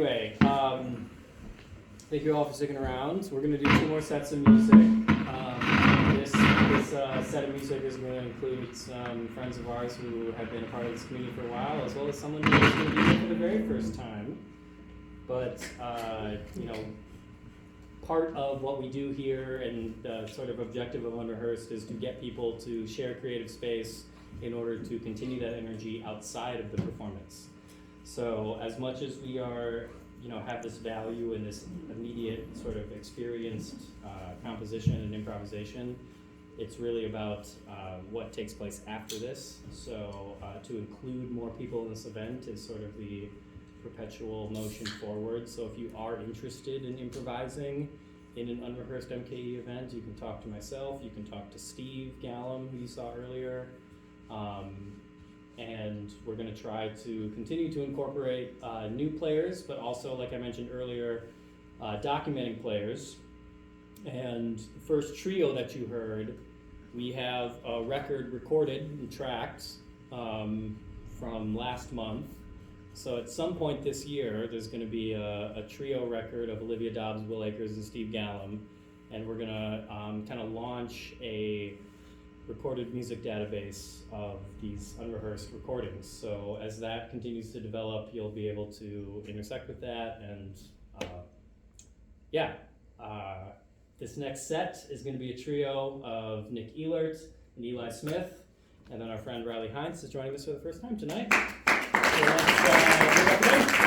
anyway, thank you all for sticking around. We're going to do 2 more sets of music. This set of music is going to include some friends of ours who have been a part of this community for a while, as well as someone who is going to be here for the very first time. But, part of what we do here and the sort of objective of Unrehearsed is to get people to share creative space in order to continue that energy outside of the performance. So as much as we are, have this value in this immediate sort of experienced composition and improvisation, it's really about what takes place after this. So to include more people in this event is sort of the perpetual motion forward. So if you are interested in improvising in an Unrehearsed MKE event, you can talk to myself, you can talk to Steve Gallam, who you saw earlier, and we're going to try to continue to incorporate new players, but also, like I mentioned earlier, documenting players. And the first trio that you heard, we have a record recorded and tracked from last month. So at some point this year, there's going to be a trio record of Olivia Dobbs, Will Akers, and Steve Gallam, and we're going to kind of launch a recorded music database of these unrehearsed recordings. So as that continues to develop, you'll be able to intersect with that, and this next set is going to be a trio of Nick Elert and Eli Smith, and then our friend Rielly Heintz is joining us for the first time tonight. So let's give it up.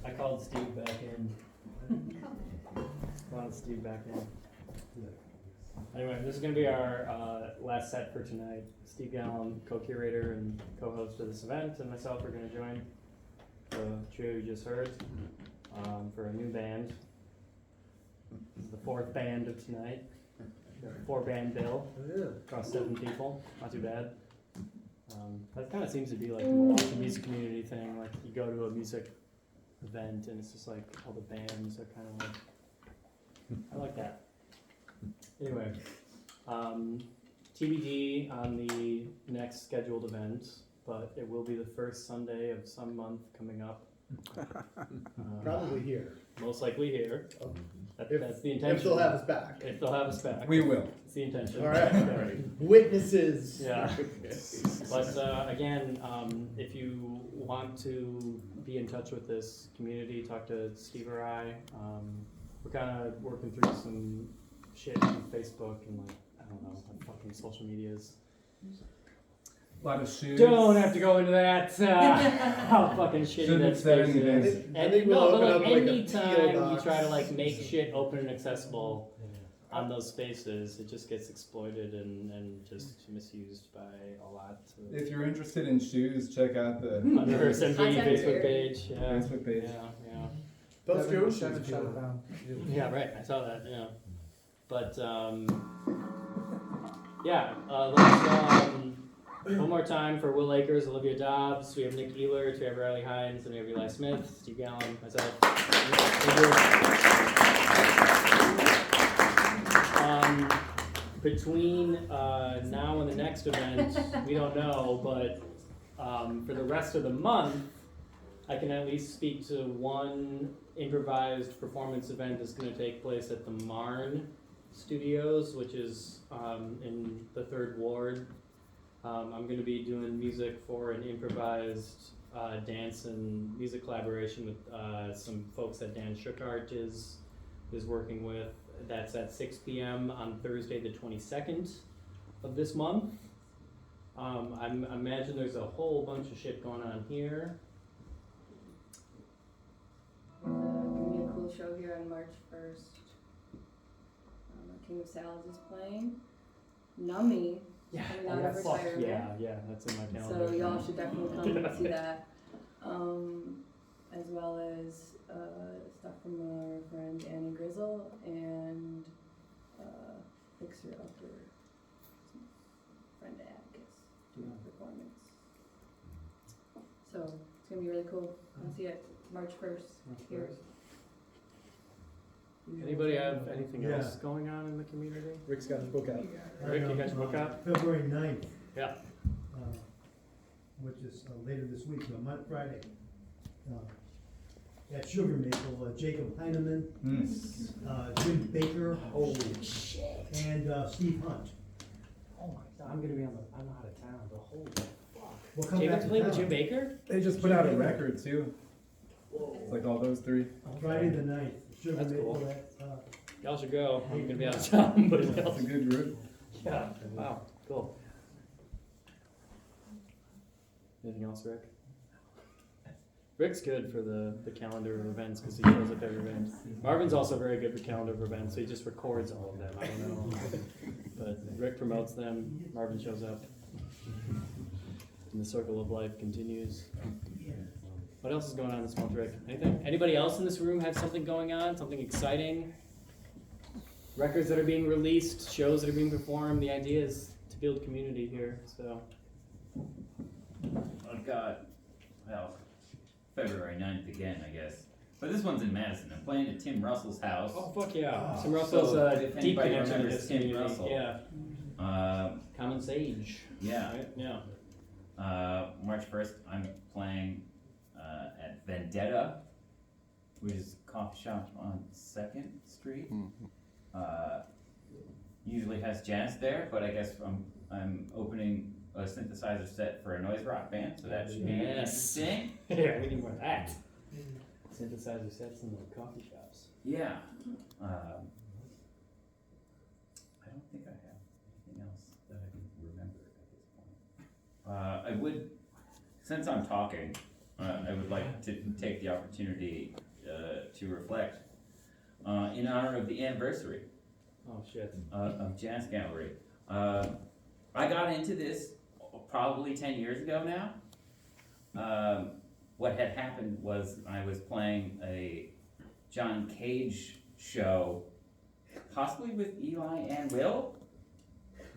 I called Steve back in. Wanted Steve back in. Anyway, this is going to be our last set for tonight. Steve Gallam, co-curator and co-host of this event, and myself are going to join the trio you just heard for a new band. This is the fourth band of tonight. Got a 4-band bill across 7 people. Not too bad. That kind of seems to be like the Milwaukee music community thing. Like you go to a music event and it's just like all the bands are kind of like. I like that. Anyway, TBD on the next scheduled event, but it will be the first Sunday of some month coming up. Probably here. Most likely here. Oh. That's the intention. If they'll have us back. If they'll have us back. We will. It's the intention. All right. Witnesses. Yeah. But again, if you want to be in touch with this community, talk to Steve or I. We're kind of working through some shit on Facebook and like, I don't know, like fucking social medias. A lot of shoes. Don't have to go into that. How fucking shitty that space is. I think we'll open up like a anytime PO you box. try to like make shit open and accessible on those spaces, it just gets exploited and just misused by a lot. If you're interested in shoes, check out the Unrehearsed MKE Contact Facebook her. page. Yeah. Facebook page. Yeah. Those shoes. Yeah, right. I saw that. Yeah, but let's one more time for Will Akers, Olivia Dobbs. We have Nick Elert, we have Rielly Heintz, and we have Eli Smith, Steve Gallam, myself. Between now and the next event, we don't know, but for the rest of the month, I can at least speak to one improvised performance event that's going to take place at the Marne Studios, which is in the 3rd Ward. I'm going to be doing music for an improvised dance and music collaboration with some folks that Dan Schuchart is working with. That's at 6 p.m. on Thursday the 22nd of this month. I imagine there's a whole bunch of shit going on here. Gonna be a cool show here on March 1st. King of Salads is playing. Nummy. Yeah, Coming out of retirement. yeah, that's in my calendar. So y'all should definitely come and see that. As well as stuff from our friend Annie Grizzle and Fixer Upper friend Akers doing a performance. So it's gonna be really cool. I'll see it March 1st here. Anybody have anything Yeah. else going on in the community? Rick's got his book out. Rick, you got your book out? February 9th. Yeah. Which is later this week, Friday. At Sugar Maple, Jacob Heineman, Jim Baker, Holy shit. and Steve Hunt. Oh my god, I'm out of town, but holy fuck. We'll come Jacob's back to playing with town. Jim Baker? They just put out a record too. Whoa. It's like all those 3. Friday the 9th, Sugar That's Maple cool. at, Y'all should go. I'm gonna be out of town, but It's a good group. yeah. Wow, cool. Anything else, Rick? Rick's good for the calendar of events because he shows up every event. Marvin's also very good for calendar of events, so he just records all of them. I don't know. But Rick promotes them, Marvin shows up. And the circle of life continues. What else is going on this month, Rick? Anything? Anybody else in this room have something going on? Something exciting? Records that are being released, shows that are being performed. The idea is to build community here, so. I've got, February 9th again, I guess. But this one's in Madison. I'm playing at Tim Russell's house. Oh, fuck yeah. Oh. Tim Russell's So, if deep anybody connection to remembers this Tim community. Russell. Yeah. Common Sage. Yeah. Right? Yeah. March 1st, I'm playing at Vendetta, which is a coffee shop on 2nd Street. Usually has jazz there, but I guess I'm opening a synthesizer set for a noise rock band, so that should be Yes. interesting. Yeah, we need more of that. Synthesizer sets in the coffee shops. Yeah. I don't think I have anything else that I can remember at this point. I would, since I'm talking, I would like to take the opportunity to reflect in honor of the anniversary Oh, shit. of Jazz Gallery. I got into this probably 10 years ago now. What had happened was I was playing a John Cage show, possibly with Eli and Will.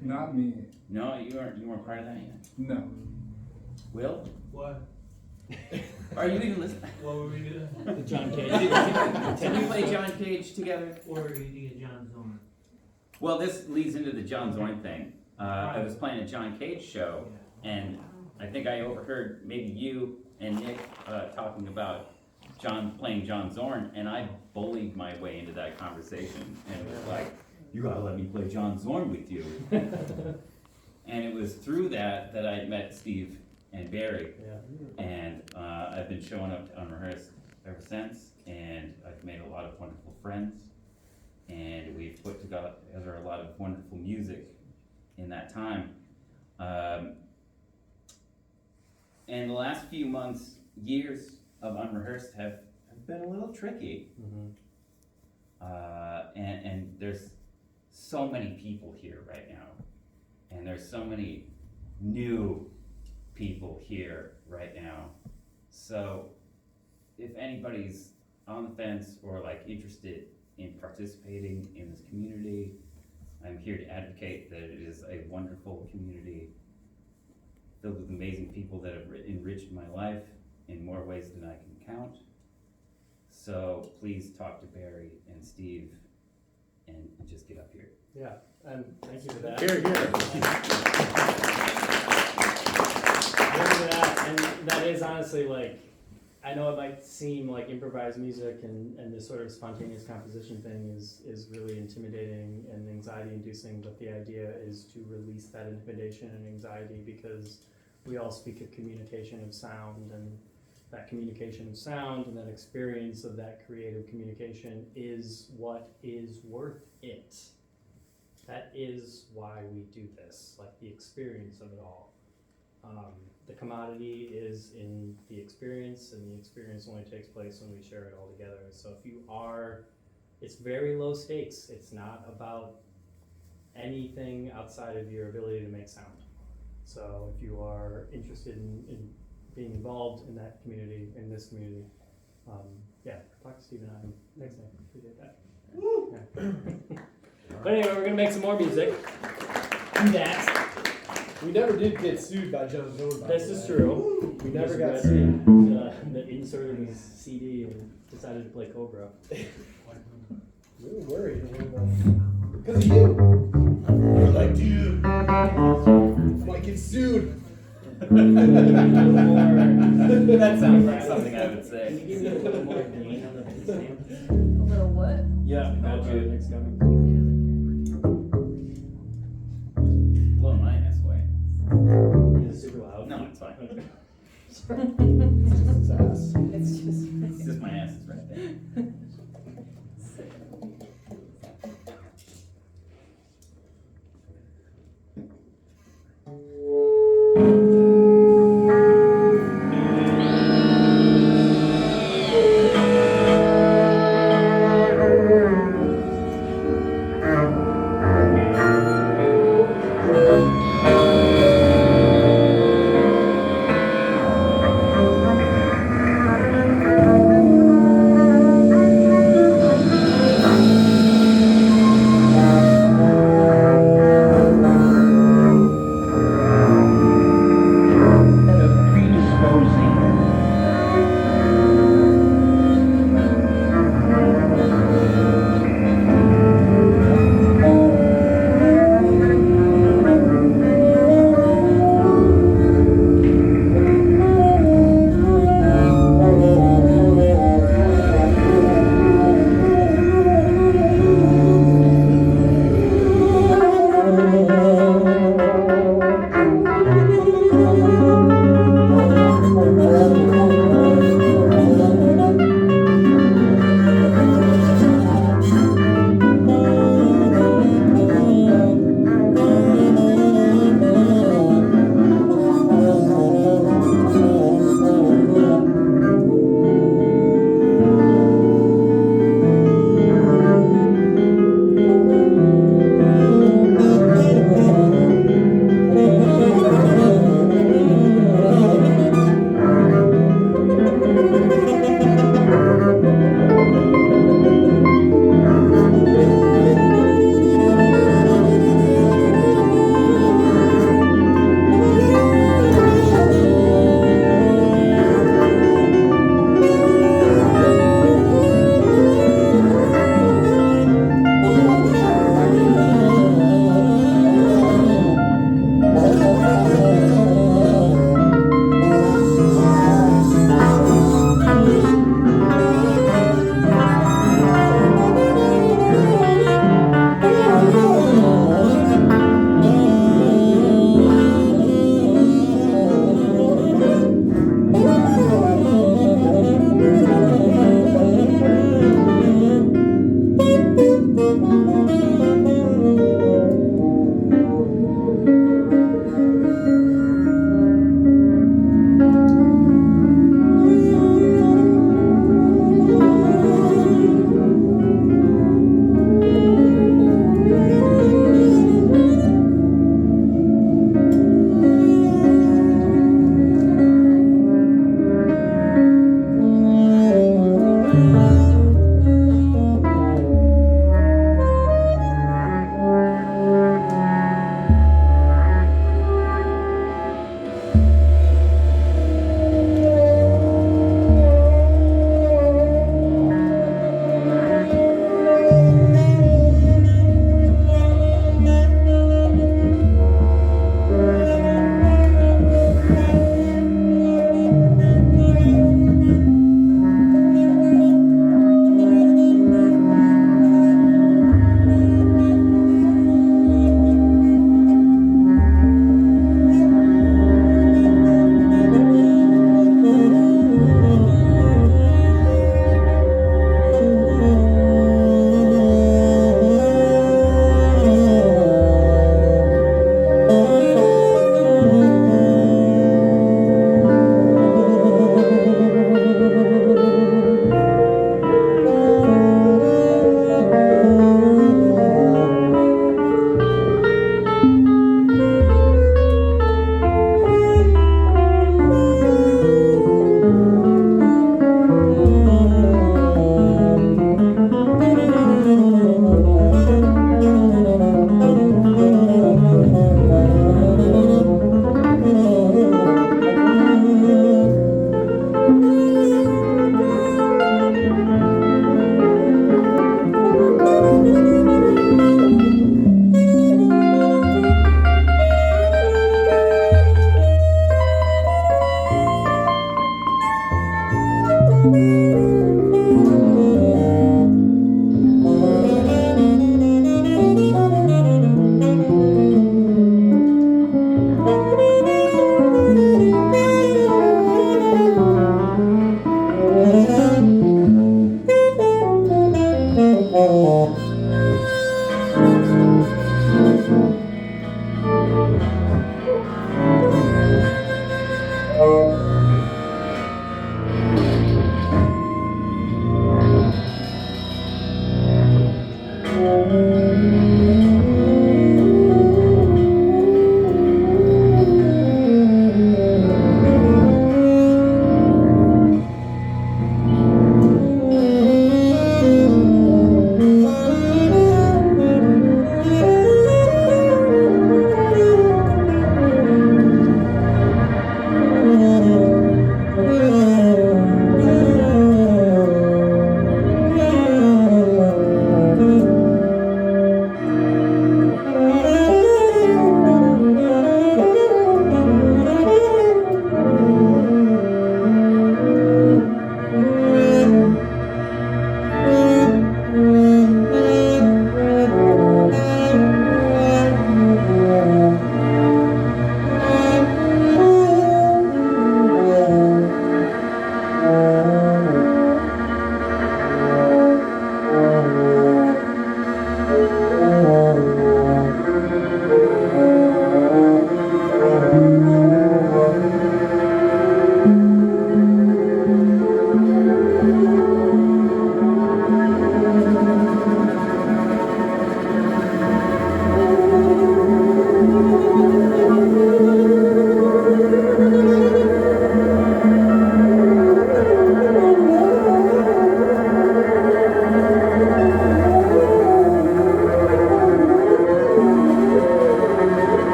Not me. No, you weren't part of that either. No. Will, What? are you even listening? What were we doing? The John Cage. Did we play John Cage together? Or were we eating at John's Zorn? Well, this leads into the John Zorn thing. I was playing a John Cage show, and I think I overheard maybe you and Nick talking about playing John Zorn, and I bullied my way into that conversation and was like, "You gotta let me play John Zorn with you." And it was through that I met Steve and Barry, Yeah. and I've been showing up to Unrehearsed ever since, and I've made a lot of wonderful friends, and we've put together a lot of wonderful music in that time. And the last few months, years of Unrehearsed have been a little tricky. Mhm. And there's so many people here right now, and there's so many new people here right now. So if anybody's on the fence or like interested in participating in this community, I'm here to advocate that it is a wonderful community filled with amazing people that have enriched my life in more ways than I can count. So please talk to Barry and Steve and just get up here. Yeah, and thank you for that. Here, here. Thank you for that, and that is honestly like, I know it might seem like improvised music and this sort of spontaneous composition thing is really intimidating and anxiety inducing, but the idea is to release that intimidation and anxiety because we all speak of communication of sound, and that communication of sound and that experience of that creative communication is what is worth it. That is why we do this, like the experience of it all. The commodity is in the experience, and the experience only takes place when we share it all together. So if you are, it's very low stakes. It's not about anything outside of your ability to make sound. So if you are interested in being involved in that community, in this community, yeah, talk to Steve and I next time. Appreciate that. Yeah. But anyway, we're gonna make some more music. Do that. We never did get sued by John Zorn. This is true. We never Just got read sued. the insert of his CD and decided to play Cobra. We were worried. Because of you. We were like, dude, might get sued. That sounds like something I would Can say. you give me a little more gain on the stamp? A little what? Yeah, Got you. Next coming. blowing my ass away. Is it super loud? No, it's fine. Okay. His ass. It's just. It's just my ass is right there.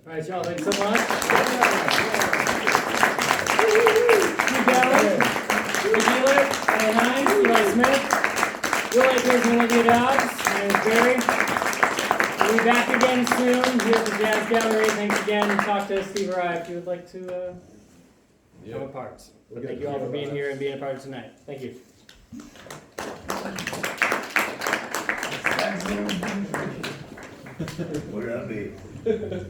All right, y'all, thanks so much. Steve Gallam, Elert Rielly Heintz, Eli Smith, Akers, and Olivia Dobbs. My name is Barry. We'll be back again soon here at the Jazz Gallery. Thanks again. Talk to Steve or I if you would like to come apart. But thank you all for being here and being a part of tonight. Thank you. Where'd I be?